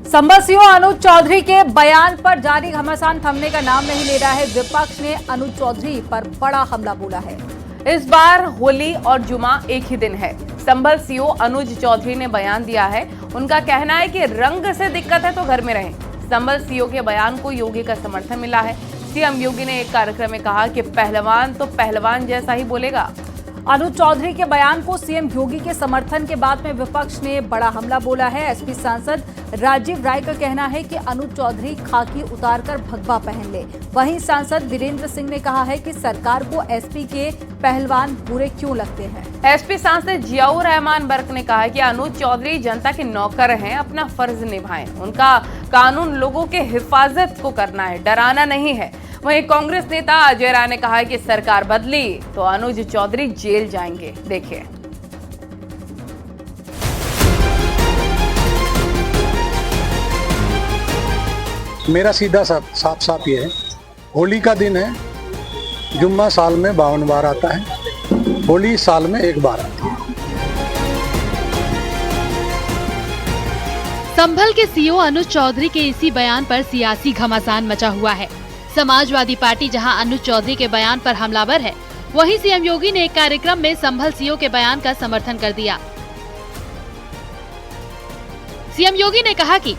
संभल CO अनुज चौधरी के बयान पर जारी घमासान थमने का नाम नहीं ले रहा है। विपक्ष ने अनुज चौधरी पर बड़ा हमला बोला है। इस बार होली और जुमा एक ही दिन है। संभल सीओ अनुज चौधरी ने बयान दिया है। उनका कहना है कि रंग से दिक्कत है तो घर में रहें। संभल सीओ के बयान को योगी का समर्थन मिला है। सीएम योगी ने एक कार्यक्रम में कहा कि पहलवान तो पहलवान जैसा ही बोलेगा। अनुज चौधरी के बयान को सीएम योगी के समर्थन के बाद में विपक्ष ने बड़ा हमला बोला है। एसपी सांसद राजीव राय का कहना है कि अनुज चौधरी खाकी उतारकर भगवा पहन ले। वहीं सांसद वीरेंद्र सिंह ने कहा है कि सरकार को एसपी के पहलवान बुरे क्यों लगते हैं। एसपी सांसद जियाउर रहमान बर्क ने कहा है कि अनुज चौधरी जनता के नौकर हैं, अपना फर्ज निभाएं। उनका कानून लोगों के हिफाजत को करना है, डराना नहीं है। वहीं कांग्रेस नेता अजय राय ने कहा है कि सरकार बदली तो अनुज चौधरी जेल जाएंगे। देखिए, मेरा सीधा साफ ये है, होली का दिन है, जुम्मा साल में 52 बार आता है, होली साल में एक बार आती है। संभल के सीओ अनुज चौधरी के इसी बयान पर सियासी घमासान मचा हुआ है। समाजवादी पार्टी जहां अनुज चौधरी के बयान पर हमलावर है, वहीं सीएम योगी ने एक कार्यक्रम में संभल सीओ के बयान का समर्थन कर दिया। सीएम योगी ने कहा कि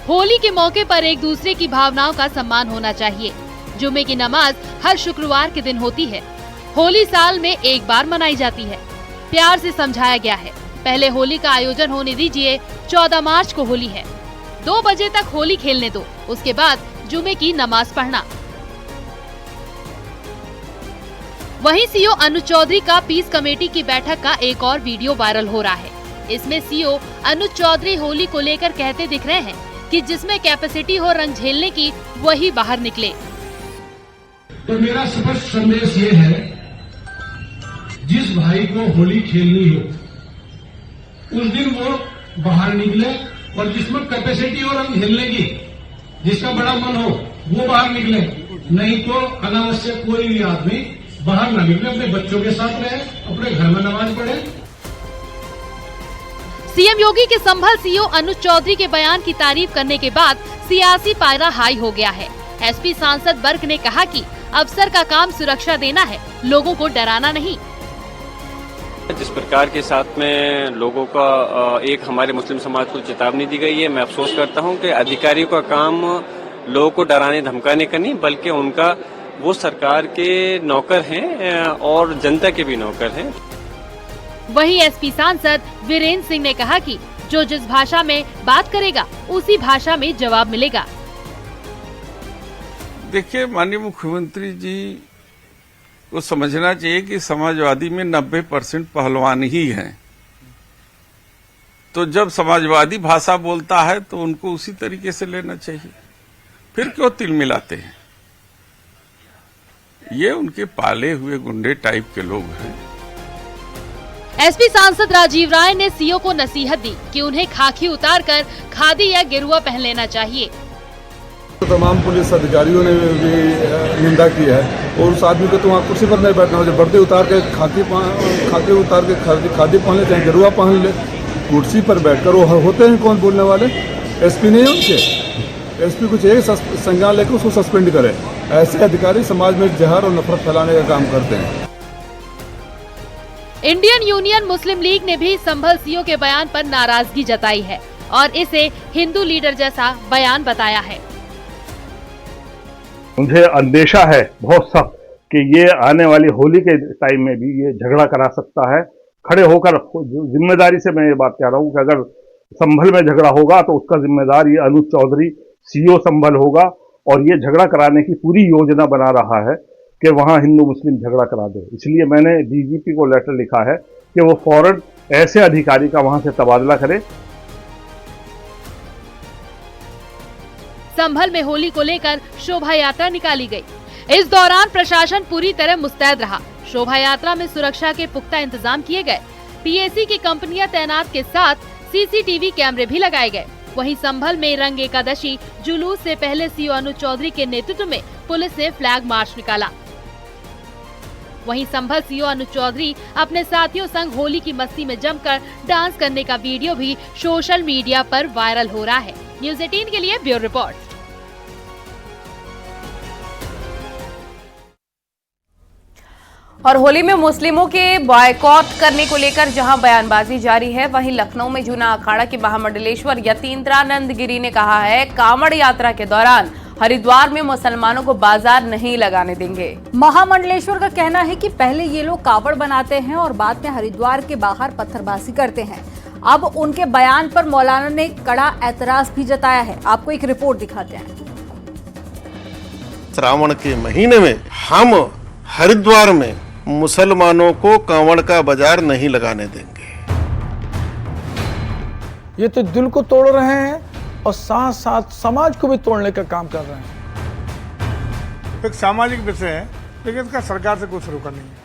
होली के मौके पर एक दूसरे की भावनाओं का सम्मान होना चाहिए। जुम्मे की नमाज हर शुक्रवार के दिन होती है। होली साल में एक बार मनाई जाती है। प्यार से समझाया गया है। पहले होली का आयोजन होने दीजिए। 14 मार्च को होली है। 2 बजे तक होली खेलने दो, उसके बाद जुमे की नमाज पढ़ना। वहीं सीओ अनुज चौधरी का पीस कमेटी की बैठक का एक और वीडियो वायरल हो रहा है। इसमें सीओ अनुज चौधरी होली को लेकर कहते दिख रहे हैं कि जिसमें कैपेसिटी हो रंग झेलने की, वही बाहर निकले। तो मेरा स्पष्ट संदेश ये है, जिस भाई को होली खेलनी हो उस दिन वो बाहर निकले, और जिसमें कैपेसिटी हो रंग झेलने की, जिसका बड़ा मन हो वो बाहर निकले। नहीं तो अनावश्यक कोई भी आदमी बाहर न निकले, अपने बच्चों के साथ रहे, अपने घर में नमाज पढ़े। सीएम योगी के संभल सीओ अनुज चौधरी के बयान की तारीफ करने के बाद सियासी पायरा हाई हो गया है। एसपी सांसद बर्क ने कहा कि अफसर का काम सुरक्षा देना है, लोगों को डराना नहीं। जिस प्रकार के साथ में लोगों का एक हमारे मुस्लिम समाज को चेतावनी दी गई है, मैं अफसोस करता हूं कि अधिकारियों का काम लोगों को डराने धमकाने का नहीं, बल्कि उनका वो सरकार के नौकर हैं और जनता के भी नौकर हैं। वहीं एसपी सांसद वीरेंद्र सिंह ने कहा कि जो जिस भाषा में बात करेगा उसी भाषा में जवाब मिलेगा। देखिए, माननीय मुख्यमंत्री जी को समझना चाहिए कि समाजवादी में 90% पहलवान ही हैं। तो जब समाजवादी भाषा बोलता है तो उनको उसी तरीके से लेना चाहिए। फिर क्यों तिल मिलाते हैं? ये उनके पाले हुए गुंडे टाइप के लोग हैं। एसपी सांसद राजीव राय ने सीओ को नसीहत दी कि उन्हें खाकी उतारकर खादी या गेरुआ पहन लेना चाहिए। तो तमाम पुलिस अधिकारियों ने भी निंदा की है, और उस आदमी को तो वहाँ कुर्सी पर नहीं बैठना, जो वर्दी उतार के खाकी उतार के खादी पहन ले, चाहे गेरुआ पहन ले, कुर्सी पर बैठकर। वो होते हैं कौन बोलने वाले? एसपी नहीं उनके। एसपी कुछ एक संज्ञान लेकर उसको सस्पेंड करे। ऐसे अधिकारी समाज में जहर और नफरत फैलाने का काम करते हैं। इंडियन यूनियन मुस्लिम लीग ने भी संभल सीओ के बयान पर नाराजगी जताई है और इसे हिंदू लीडर जैसा बयान बताया है। मुझे अंदेशा है बहुत सख्त कि ये आने वाली होली के टाइम में भी ये झगड़ा करा सकता है। खड़े होकर जिम्मेदारी से मैं ये बात कह रहा हूँ कि अगर संभल में झगड़ा होगा तो उसका जिम्मेदार ये अनुज चौधरी सीओ संभल होगा, और ये झगड़ा कराने की पूरी योजना बना रहा है कि वहाँ हिंदू मुस्लिम झगड़ा करा दे। इसलिए मैंने डीजीपी को लेटर लिखा है कि वो फौरन ऐसे अधिकारी का वहाँ से तबादला करे। संभल में होली को लेकर शोभा यात्रा निकाली गई। इस दौरान प्रशासन पूरी तरह मुस्तैद रहा। शोभा यात्रा में सुरक्षा के पुख्ता इंतजाम किए गए। पीएसी की कंपनियां तैनात के साथ सीसीटीवी कैमरे भी लगाए गए। वहीं संभल में रंग एकादशी जुलूस से पहले सीओ अनुज चौधरी के नेतृत्व में पुलिस ने फ्लैग मार्च निकाला। वहीं संभल सीओ अनुज चौधरी अपने साथियों संग होली की मस्ती में जमकर डांस करने का वीडियो भी सोशल मीडिया पर वायरल हो रहा है। न्यूज़ 18 के लिए ब्यूरो रिपोर्ट। और होली में मुस्लिमों के बॉयकॉट करने को लेकर जहां बयानबाजी जारी है, वहीं लखनऊ में जूना अखाड़ा के महामंडलेश्वर यतीन्द्रानंद गिरी ने कहा है, कांवड़ यात्रा के दौरान हरिद्वार में मुसलमानों को बाजार नहीं लगाने देंगे। महामंडलेश्वर का कहना है कि पहले ये लोग कावड़ बनाते हैं और बाद में हरिद्वार के बाहर पत्थरबाजी करते हैं। अब उनके बयान पर मौलाना ने कड़ा एतराज भी जताया है। आपको एक रिपोर्ट दिखाते हैं। श्रावण के महीने में हम हरिद्वार में मुसलमानों को कांवड़ का बाजार नहीं लगाने देंगे। ये तो दिल को तोड़ रहे हैं और साथ साथ समाज को भी तोड़ने का काम कर रहे हैं। एक सामाजिक विषय है, लेकिन इसका सरकार से कुछ रोका नहीं है।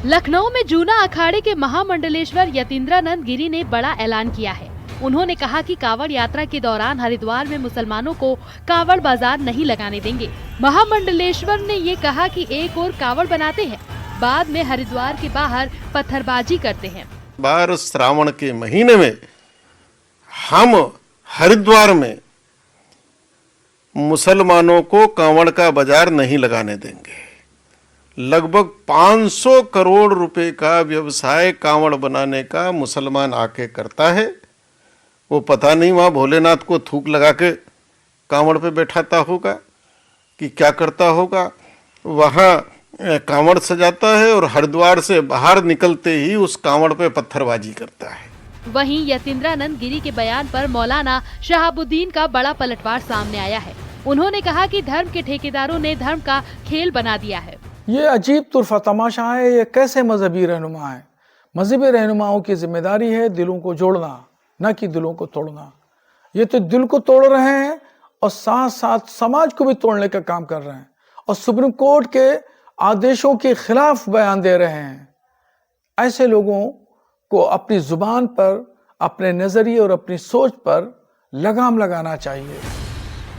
लखनऊ में जूना अखाड़े के महामंडलेश्वर यतीन्द्रानंद गिरी ने बड़ा ऐलान किया है। उन्होंने कहा कि कांवड़ यात्रा के दौरान हरिद्वार में मुसलमानों को कांवड़ बाजार नहीं लगाने देंगे। महामंडलेश्वर ने ये कहा कि एक और कांवड़ बनाते हैं, बाद में हरिद्वार के बाहर पत्थरबाजी करते हैं। बार श्रावण के महीने में हम हरिद्वार में मुसलमानों को कांवड़ का बाजार नहीं लगाने देंगे। लगभग 500 करोड़ रुपए का व्यवसाय कांवड़ बनाने का मुसलमान आके करता है। वो पता नहीं वहाँ भोलेनाथ को थूक लगा के कांवड़ पे बैठाता होगा कि क्या करता होगा। वहाँ कांवड़ सजाता है और हरिद्वार से बाहर निकलते ही उस कांवड़ पे पत्थरबाजी करता है। वहीं यतीन्द्रानंद गिरी के बयान पर मौलाना शहाबुद्दीन का बड़ा पलटवार सामने आया है। उन्होंने कहा कि धर्म के ठेकेदारों ने धर्म का खेल बना दिया है। ये अजीब तुरफा तमाशा है। ये कैसे मजहबी रहनुमा है? मजहबी रहनुमाओं की जिम्मेदारी है दिलों को जोड़ना, न कि दिलों को तोड़ना। ये तो दिल को तोड़ रहे हैं और साथ साथ समाज को भी तोड़ने का काम कर रहे हैं और सुप्रीम कोर्ट के आदेशों के खिलाफ बयान दे रहे हैं। ऐसे लोगों को अपनी जुबान पर, अपने नजरिए और अपनी सोच पर लगाम लगाना चाहिए।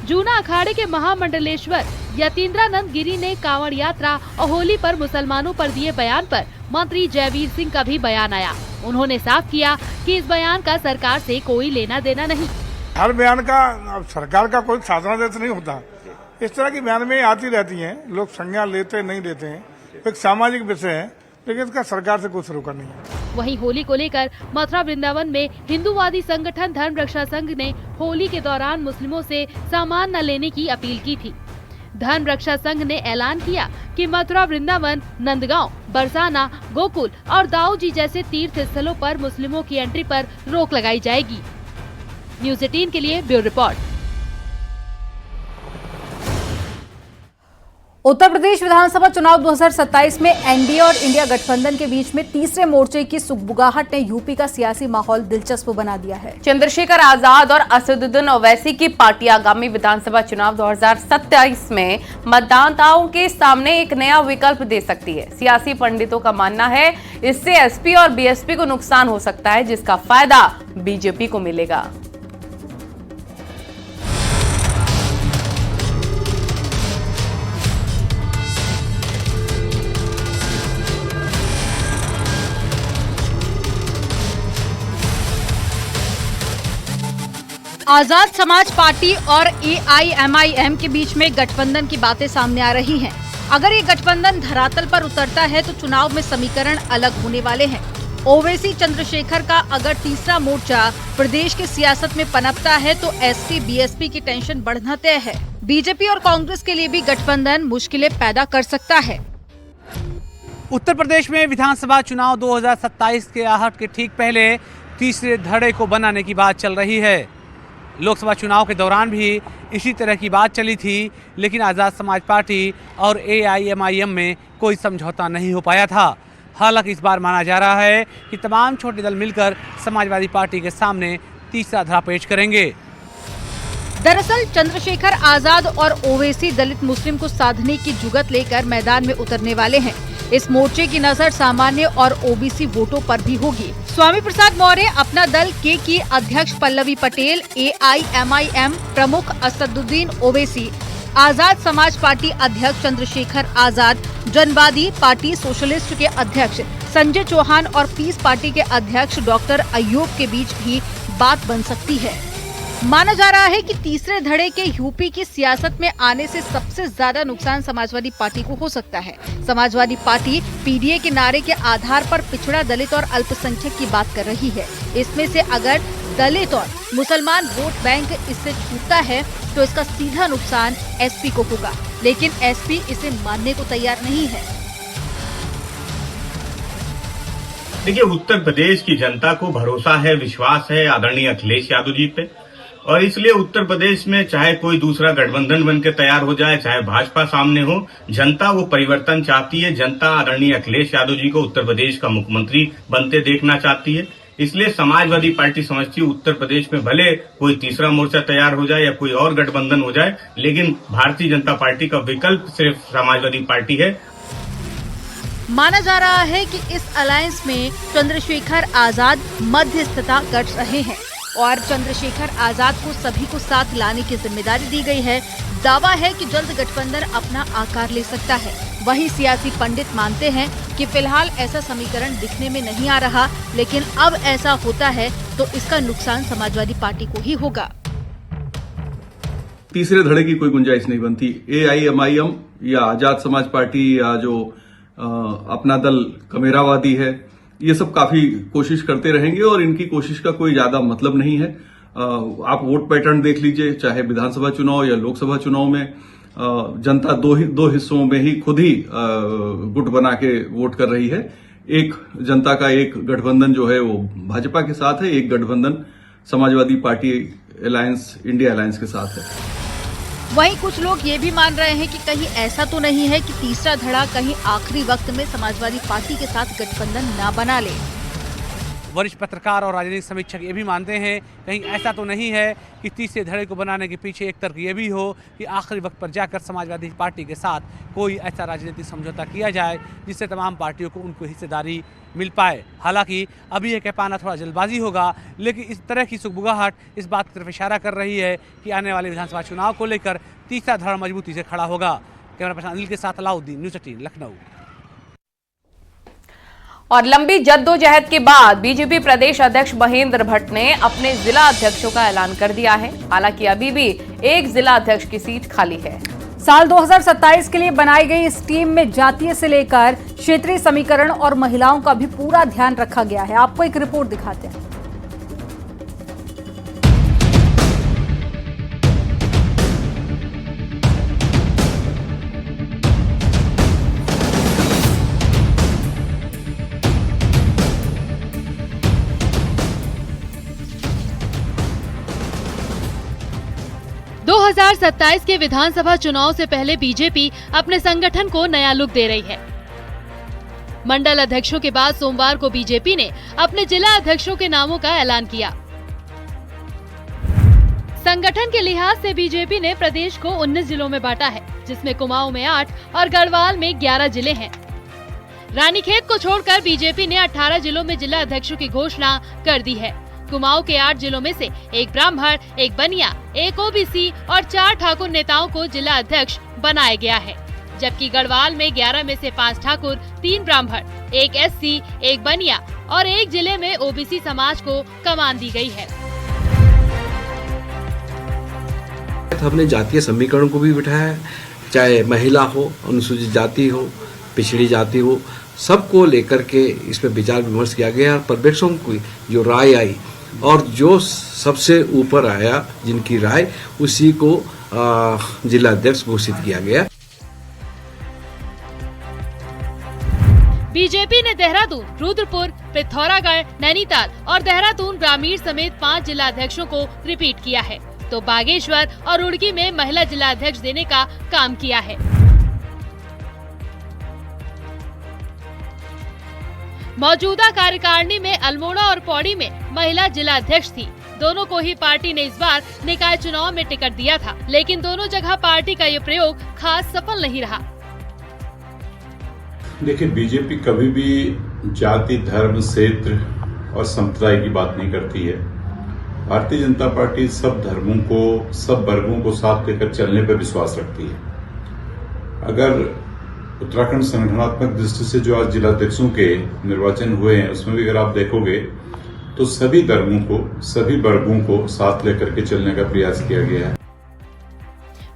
जूना अखाड़े के महामंडलेश्वर यतीन्द्रानंद गिरी ने कांवड़ यात्रा और होली पर मुसलमानों पर दिए बयान पर मंत्री जयवीर सिंह का भी बयान आया। उन्होंने साफ किया कि इस बयान का सरकार से कोई लेना देना नहीं। हर बयान का सरकार का कोई शासनादेश नहीं होता। इस तरह की बयान में आती रहती हैं, लोग संज्ञान लेते नहीं लेते हैं। एक सामाजिक विषय है, लेकिन इसका सरकार से कुछ रोका नहीं है। वहीं होली को लेकर मथुरा वृंदावन में हिंदूवादी संगठन धर्म रक्षा संघ ने होली के दौरान मुस्लिमों से सामान न लेने की अपील की थी। धर्म रक्षा संघ ने ऐलान किया कि मथुरा वृंदावन, नंदगांव, बरसाना, गोकुल और दाऊजी जैसे तीर्थ स्थलों पर मुस्लिमों की एंट्री पर रोक लगाई जाएगी। न्यूज़ 18 के लिए ब्यूरो रिपोर्ट। उत्तर प्रदेश विधानसभा चुनाव 2027 में एनडीए और इंडिया गठबंधन के बीच में तीसरे मोर्चे की सुगबुगाहट ने यूपी का सियासी माहौल दिलचस्प बना दिया है। चंद्रशेखर आजाद और असदुद्दीन ओवैसी की पार्टी आगामी विधानसभा चुनाव 2027 में मतदाताओं के सामने एक नया विकल्प दे सकती है। सियासी पंडितों का मानना है इससे एसपी और बीएसपी को नुकसान हो सकता है, जिसका फायदा बीजेपी को मिलेगा। आजाद समाज पार्टी और एआईएमआईएम के बीच में गठबंधन की बातें सामने आ रही हैं। अगर ये गठबंधन धरातल पर उतरता है तो चुनाव में समीकरण अलग होने वाले हैं। ओवैसी चंद्रशेखर का अगर तीसरा मोर्चा प्रदेश के सियासत में पनपता है तो एसपी बीएसपी की टेंशन बढ़ना तय है। बीजेपी और कांग्रेस के लिए भी गठबंधन मुश्किलें पैदा कर सकता है। उत्तर प्रदेश में विधानसभा चुनाव 2027 के आहट के ठीक पहले तीसरे धड़े को बनाने की बात चल रही है। लोकसभा चुनाव के दौरान भी इसी तरह की बात चली थी, लेकिन आज़ाद समाज पार्टी और एआईएमआईएम में कोई समझौता नहीं हो पाया था। हालांकि इस बार माना जा रहा है कि तमाम छोटे दल मिलकर समाजवादी पार्टी के सामने तीसरा धड़ा पेश करेंगे। दरअसल चंद्रशेखर आजाद और ओवैसी दलित मुस्लिम को साधने की जुगत लेकर मैदान में उतरने वाले हैं। इस मोर्चे की नजर सामान्य और ओबीसी वोटों पर भी होगी। स्वामी प्रसाद मौर्य अपना दल के की अध्यक्ष पल्लवी पटेल, एआईएमआईएम प्रमुख असदुद्दीन ओवैसी, आजाद समाज पार्टी अध्यक्ष चंद्रशेखर आजाद, जनवादी पार्टी सोशलिस्ट के अध्यक्ष संजय चौहान और पीस पार्टी के अध्यक्ष डॉक्टर अयूब के बीच भी बात बन सकती है। माना जा रहा है कि तीसरे धड़े के यूपी की सियासत में आने से सबसे ज्यादा नुकसान समाजवादी पार्टी को हो सकता है। समाजवादी पार्टी पीडीए के नारे के आधार पर पिछड़ा, दलित और अल्पसंख्यक की बात कर रही है। इसमें से अगर दलित और मुसलमान वोट बैंक इससे छूटता है तो इसका सीधा नुकसान एसपी को होगा, लेकिन एसपी इसे मानने को तैयार नहीं है। देखिए, उत्तर प्रदेश की जनता को भरोसा है, विश्वास है आदरणीय अखिलेश यादव जी पे, और इसलिए उत्तर प्रदेश में चाहे कोई दूसरा गठबंधन बनकर तैयार हो जाए, चाहे भाजपा सामने हो, जनता वो परिवर्तन चाहती है। जनता आदरणीय अखिलेश यादव जी को उत्तर प्रदेश का मुख्यमंत्री बनते देखना चाहती है। इसलिए समाजवादी पार्टी समझती है उत्तर प्रदेश में भले कोई तीसरा मोर्चा तैयार हो जाए या कोई और गठबंधन हो जाए, लेकिन भारतीय जनता पार्टी का विकल्प सिर्फ समाजवादी पार्टी है। माना जा रहा है कि इस अलायंस में चंद्रशेखर आजाद मध्यस्थता कर रहे हैं और चंद्रशेखर आजाद को सभी को साथ लाने की जिम्मेदारी दी गई है। दावा है कि जल्द गठबंधन अपना आकार ले सकता है। वहीं सियासी पंडित मानते हैं कि फिलहाल ऐसा समीकरण दिखने में नहीं आ रहा, लेकिन अब ऐसा होता है तो इसका नुकसान समाजवादी पार्टी को ही होगा। तीसरे धड़े की कोई गुंजाइश नहीं बनती। AIMIM या आजाद समाज पार्टी या जो अपना दल कमेरावादी है, ये सब काफी कोशिश करते रहेंगे और इनकी कोशिश का कोई ज्यादा मतलब नहीं है। आप वोट पैटर्न देख लीजिए, चाहे विधानसभा चुनाव या लोकसभा चुनाव में जनता दो हिस्सों में ही खुद ही गुट बना के वोट कर रही है। एक जनता का एक गठबंधन जो है वो भाजपा के साथ है, एक गठबंधन Samajwadi party alliance, India alliance के साथ है। वहीं कुछ लोग ये भी मान रहे हैं कि कहीं ऐसा तो नहीं है कि तीसरा धड़ा कहीं आखिरी वक्त में समाजवादी पार्टी के साथ गठबंधन न बना ले। वरिष्ठ पत्रकार और राजनीतिक समीक्षक ये भी मानते हैं कहीं ऐसा तो नहीं है कि तीसरे धड़े को बनाने के पीछे एक तर्क ये भी हो कि आखिरी वक्त पर जाकर समाजवादी पार्टी के साथ कोई ऐसा राजनीतिक समझौता किया जाए जिससे तमाम पार्टियों को उनको हिस्सेदारी मिल पाए। हालांकि अभी ये कह पाना थोड़ा जल्दबाजी होगा, लेकिन इस तरह की सुगबुगाहट इस बात की तरफ इशारा कर रही है कि आने वाले विधानसभा चुनाव को लेकर तीसरा धड़ा मजबूती से खड़ा होगा। कैमरा पर्सन अनिल के साथ अलाउद्दीन, न्यूज़ 18 लखनऊ। और लंबी जद्दोजहद के बाद बीजेपी प्रदेश अध्यक्ष महेंद्र भट्ट ने अपने जिला अध्यक्षों का ऐलान कर दिया है। हालांकि अभी भी एक जिला अध्यक्ष की सीट खाली है। साल 2027 के लिए बनाई गई इस टीम में जातीय से लेकर क्षेत्रीय समीकरण और महिलाओं का भी पूरा ध्यान रखा गया है। आपको एक रिपोर्ट दिखाते हैं। दो 2027 के विधानसभा चुनाव से पहले बीजेपी अपने संगठन को नया लुक दे रही है। मंडल अध्यक्षों के बाद सोमवार को बीजेपी ने अपने जिला अध्यक्षों के नामों का ऐलान किया। संगठन के लिहाज से बीजेपी ने प्रदेश को 19 जिलों में बांटा है, जिसमें कुमाऊं में 8 और गढ़वाल में 11 जिले हैं। रानीखेत को छोड़कर बीजेपी ने 18 जिलों में जिला अध्यक्षों की घोषणा कर दी है। कुमाऊं के 8 जिलों में से एक ब्राह्मण, एक बनिया, एक ओबीसी और 4 ठाकुर नेताओं को जिला अध्यक्ष बनाया गया है, जबकि गढ़वाल में 11 में से 5 ठाकुर, 3 ब्राह्मण, एक एससी, एक बनिया और एक जिले में ओबीसी समाज को कमान दी गई है। हमने जातीय समीकरण को भी बिठाया है, चाहे महिला हो, अनुसूचित जाति हो, पिछड़ी जाति हो, सबको लेकर के इसमें विचार विमर्श किया गया। पर्यवेक्षकों की जो राय आई और जो सबसे ऊपर आया, जिनकी राय, उसी को जिला अध्यक्ष घोषित किया गया। बीजेपी ने देहरादून, रुद्रपुर, पिथौरागढ़, नैनीताल और देहरादून ग्रामीण समेत 5 जिला अध्यक्षों को रिपीट किया है, तो बागेश्वर और रुड़की में महिला जिला अध्यक्ष देने का काम किया है। मौजूदा कार्यकारिणी में अल्मोड़ा और पौड़ी में महिला जिला अध्यक्ष थी। दोनों को ही पार्टी ने इस बार निकाय चुनाव में टिकट दिया था, लेकिन दोनों जगह पार्टी का ये प्रयोग खास सफल नहीं रहा। देखिए, बीजेपी कभी भी जाति, धर्म, क्षेत्र और संप्रदाय की बात नहीं करती है। भारतीय जनता पार्टी सब धर्मों को, सब वर्गों को साथ लेकर चलने पर विश्वास रखती है। अगर उत्तराखंड संगठनात्मक दृष्टि से जो आज जिलाध्यक्षों के निर्वाचन हुए हैं, उसमें भी अगर आप देखोगे तो सभी धर्मों को, सभी वर्गों को साथ लेकर के चलने का प्रयास किया गया है।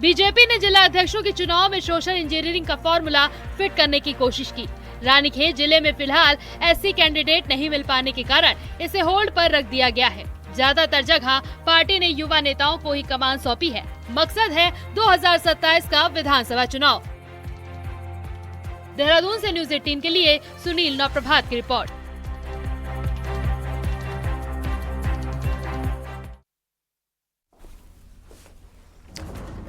बीजेपी ने जिला अध्यक्षों के चुनाव में सोशल इंजीनियरिंग का फॉर्मूला फिट करने की कोशिश की। रानीखेत जिले में फिलहाल एससी कैंडिडेट नहीं मिल पाने के कारण इसे होल्ड पर रख दिया गया है। ज्यादातर जगह पार्टी ने युवा नेताओं को ही कमान सौंपी है। मकसद है 2027 का विधानसभा चुनाव। देहरादून से न्यूज 18 के लिए सुनील नवप्रभात की रिपोर्ट।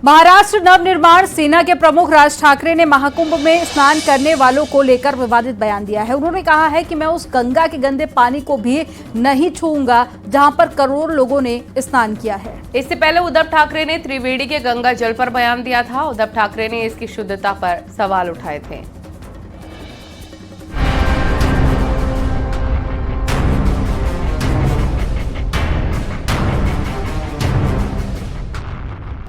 महाराष्ट्र नवनिर्माण सेना के प्रमुख राज ठाकरे ने महाकुंभ में स्नान करने वालों को लेकर विवादित बयान दिया है। उन्होंने कहा है कि मैं उस गंगा के गंदे पानी को भी नहीं छूऊंगा जहां पर करोड़ों लोगों ने स्नान किया है। इससे पहले उद्धव ठाकरे ने त्रिवेणी के गंगा जल पर बयान दिया था। उद्धव ठाकरे ने इसकी शुद्धता पर सवाल उठाए थे।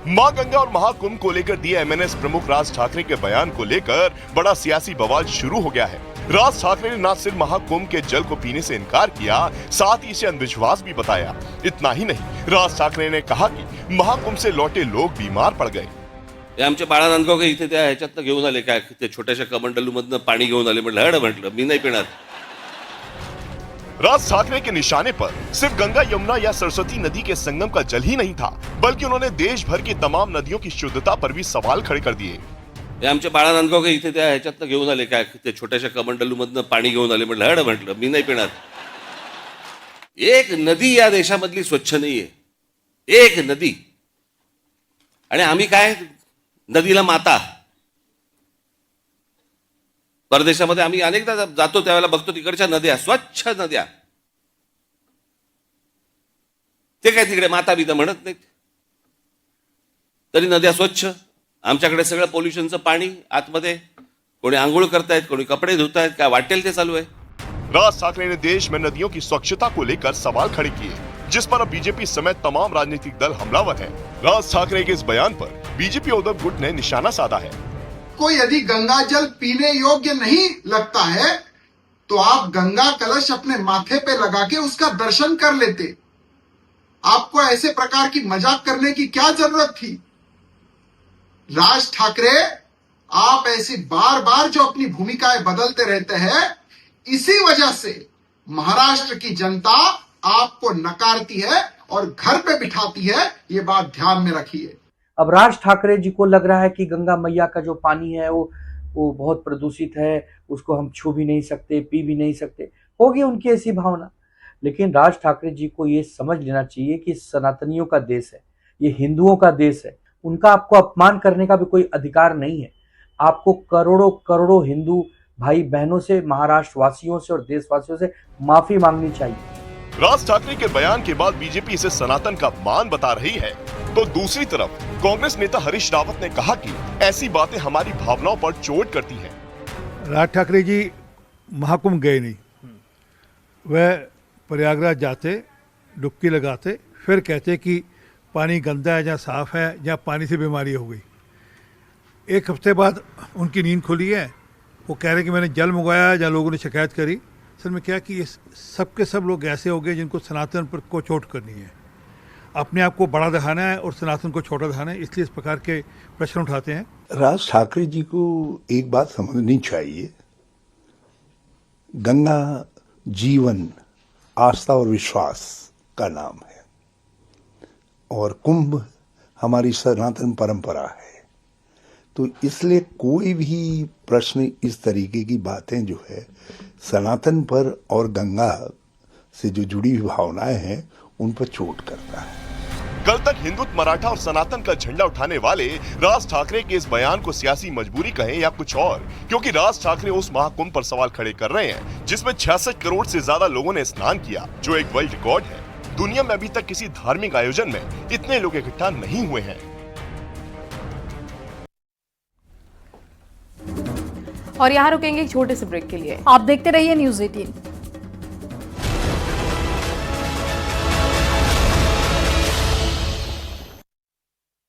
मां गंगा और महाकुंभ को लेकर दिए एमएनएस प्रमुख राज ठाकरे के बयान को लेकर बड़ा सियासी बवाल शुरू हो गया है। राज ठाकरे ने न सिर्फ महाकुंभ के जल को पीने से इनकार किया, साथ ही इसे अंधविश्वास भी बताया। इतना ही नहीं, राज ठाकरे ने कहा कि महाकुंभ से लौटे लोग बीमार पड़ गए। आमच्या बाळानंदगाव इथे त्या ह्याच्यातनं घेऊन आले, काय ते छोट्याशा कमंडलूमधनं पाणी घेऊन आले। म्हटलं मी नाही पिणार। राज ठाकरे के निशाने पर सिर्फ गंगा, यमुना या सरस्वती नदी के संगम का जल ही नहीं था, बल्कि उन्होंने देश भर की तमाम नदियों की शुद्धता पर भी सवाल खड़े कर दिए। आमच्या बाळानंदगाव इथे त्या ह्याच्यातनं घेऊन आले, काय ते छोट्याशा कमंडलूमधनं पाणी घेऊन आले। म्हटलं मी नाही पिणार। एक नदी या देशामधली स्वच्छ नाहीये, एक नदी। आणि आम्ही काय नदीला माता। परदेशामध्ये आम्ही अनेकदा जातो त्यावेळेला बघतो तिकडच्या नद्या स्वच्छ नद्या, ते काय तिकडे माता बिता म्हणत नाहीत, तरी नद्या स्वच्छ। आमच्याकडे सगळं पोल्युशनचं पाणी आतमध्ये, कोणी आंघोळ करतायत, कोणी कपडे धुतायत, काय वाटेल ते चालू आहे। राज ठाकरे ने देश में नदियों की स्वच्छता को लेकर सवाल खड़े किए, जिस पर अब बीजेपी समेत तमाम राजनीतिक दल हमलावर है। राज ठाकरे के इस बयान पर बीजेपी उद्धव गुट ने निशाना साधा है। को यदि गंगा जल पीने योग्य नहीं लगता है तो आप गंगा कलश अपने माथे पे लगा के उसका दर्शन कर लेते। आपको ऐसे प्रकार की मजाक करने की क्या जरूरत थी? राज ठाकरे, आप ऐसी बार बार जो अपनी भूमिकाएं बदलते रहते हैं, इसी वजह से महाराष्ट्र की जनता आपको नकारती है और घर पे बिठाती है। ये बात ध्यान में रखिए। अब राज ठाकरे जी को लग रहा है कि गंगा मैया का जो पानी है वो बहुत प्रदूषित है, उसको हम छू भी नहीं सकते, पी भी नहीं सकते। होगी उनकी ऐसी भावना, लेकिन राज ठाकरे जी को ये समझ लेना चाहिए कि सनातनियों का देश है, ये हिंदुओं का देश है। उनका आपको अपमान करने का भी कोई अधिकार नहीं है। आपको करोड़ों करोड़ों हिंदू भाई बहनों से, महाराष्ट्र वासियों से और देशवासियों से माफी मांगनी चाहिए। राज ठाकरे के बयान के बाद बीजेपी इसे सनातन का अपमान बता रही है, तो दूसरी तरफ कांग्रेस नेता हरीश रावत ने कहा कि ऐसी बातें हमारी भावनाओं पर चोट करती हैं। राज ठाकरे जी महाकुंभ गए नहीं, वह प्रयागराज जाते, डुबकी लगाते, फिर कहते कि पानी गंदा है या साफ है या पानी से बीमारी हो गई। एक हफ्ते बाद उनकी नींद खुली है, वो कह रहे कि मैंने जल मंगवाया या लोगों ने शिकायत करी। असल में क्या कि ये सब के सब लोग ऐसे हो गए जिनको सनातन पर को चोट करनी है, अपने आप को बड़ा दिखाना है और सनातन को छोटा दिखाना है, इसलिए इस प्रकार के प्रश्न उठाते हैं। राज ठाकरे जी को एक बात समझनी चाहिए, गंगा जीवन, आस्था और विश्वास का नाम है और कुंभ हमारी सनातन परंपरा है। तो इसलिए कोई भी प्रश्न इस तरीके की बातें जो है सनातन पर और गंगा से जो जुड़ी हुई भावनाएं हैं उन पर चोट करता है। कल तक हिंदुत्व, मराठा और सनातन का झंडा उठाने वाले राज ठाकरे के इस बयान को सियासी मजबूरी कहें या कुछ और, क्योंकि राज ठाकरे उस महाकुंभ पर सवाल खड़े कर रहे हैं जिसमें 66 करोड़ से ज्यादा लोगों ने स्नान किया, जो एक वर्ल्ड रिकॉर्ड है। दुनिया में अभी तक किसी धार्मिक आयोजन में इतने लोग इकट्ठा नहीं हुए हैं। और यहाँ रुकेंगे एक छोटे से ब्रेक के लिए। आप देखते रहिए न्यूज 18।